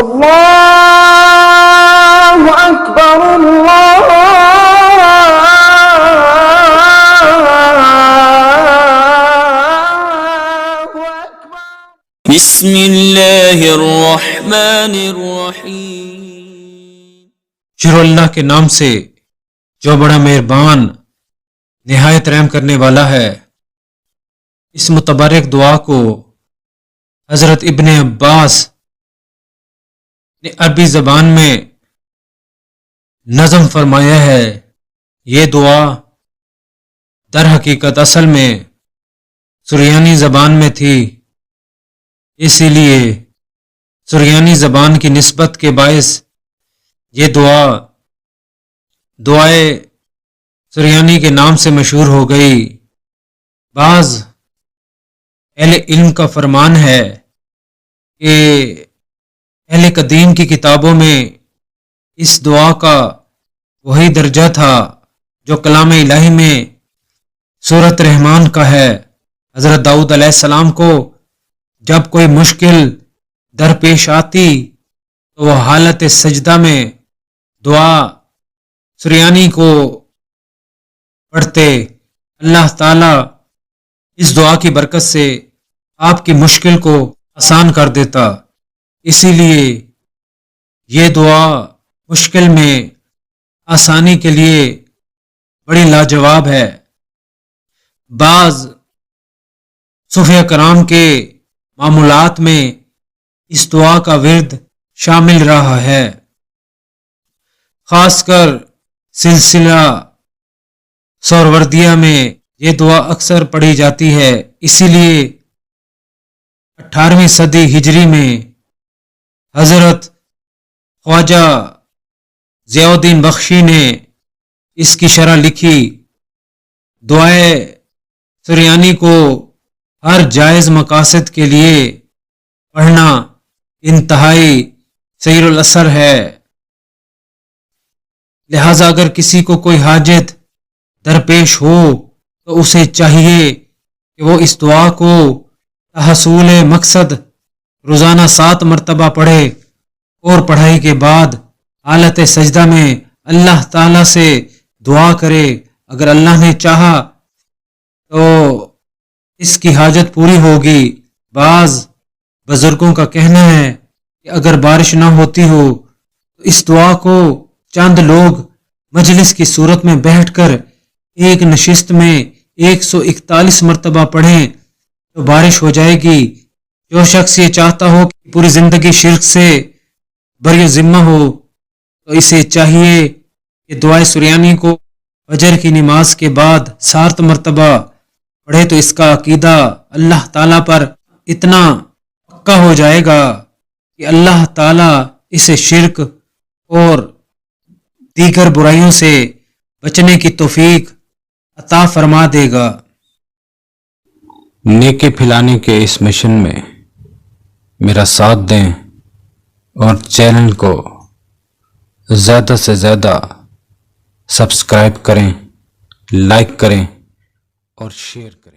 اللہ اکبر اللہ اکبر۔ بسم اللہ الرحمن الرحیم۔ شروع اللہ کے نام سے جو بڑا مہربان نہایت رحم کرنے والا ہے۔ اس متبارک دعا کو حضرت ابن عباس نے عربی زبان میں نظم فرمایا ہے۔ یہ دعا در حقیقت اصل میں سریانی زبان میں تھی، اسی لیے سریانی زبان کی نسبت کے باعث یہ دعائے سریانی کے نام سے مشہور ہو گئی۔ بعض اہل علم کا فرمان ہے کہ اہل قدیم کی کتابوں میں اس دعا کا وہی درجہ تھا جو کلام الہی میں سورۃ رحمان کا ہے۔ حضرت داؤد علیہ السلام کو جب کوئی مشکل درپیش آتی تو وہ حالت سجدہ میں دعا سریانی کو پڑھتے، اللہ تعالیٰ اس دعا کی برکت سے آپ کی مشکل کو آسان کر دیتا۔ اسی لیے یہ دعا مشکل میں آسانی کے لیے بڑی لاجواب ہے۔ بعض صوفیہ کرام کے معمولات میں اس دعا کا ورد شامل رہا ہے، خاص کر سلسلہ سہروردیہ میں یہ دعا اکثر پڑھی جاتی ہے۔ اسی لیے 18ویں صدی ہجری میں حضرت خواجہ ضیاء الدین بخشی نے اس کی شرح لکھی۔ دعائے سریانی کو ہر جائز مقاصد کے لیے پڑھنا انتہائی سیر الاثر ہے، لہذا اگر کسی کو کوئی حاجت درپیش ہو تو اسے چاہیے کہ وہ اس دعا کو تحصول مقصد روزانہ 7 مرتبہ پڑھے اور پڑھائی کے بعد حالت سجدہ میں اللہ تعالیٰ سے دعا کرے۔ اگر اللہ نے چاہا تو اس کی حاجت پوری ہوگی۔ بعض بزرگوں کا کہنا ہے کہ اگر بارش نہ ہوتی ہو تو اس دعا کو چند لوگ مجلس کی صورت میں بیٹھ کر ایک نشست میں 141 مرتبہ پڑھیں تو بارش ہو جائے گی۔ جو شخص یہ چاہتا ہو کہ پوری زندگی شرک سے بری ذمہ ہو تو اسے چاہیے کہ دعائے سریانی کو فجر کی نماز کے بعد 7 مرتبہ پڑھے تو اس کا عقیدہ اللہ تعالیٰ پر اتنا پکا ہو جائے گا کہ اللہ تعالیٰ اسے شرک اور دیگر برائیوں سے بچنے کی توفیق عطا فرما دے گا۔ نیکی پھیلانے کے اس مشن میں میرا ساتھ دیں اور چینل کو زیادہ سے زیادہ سبسکرائب کریں، لائک کریں اور شیئر کریں۔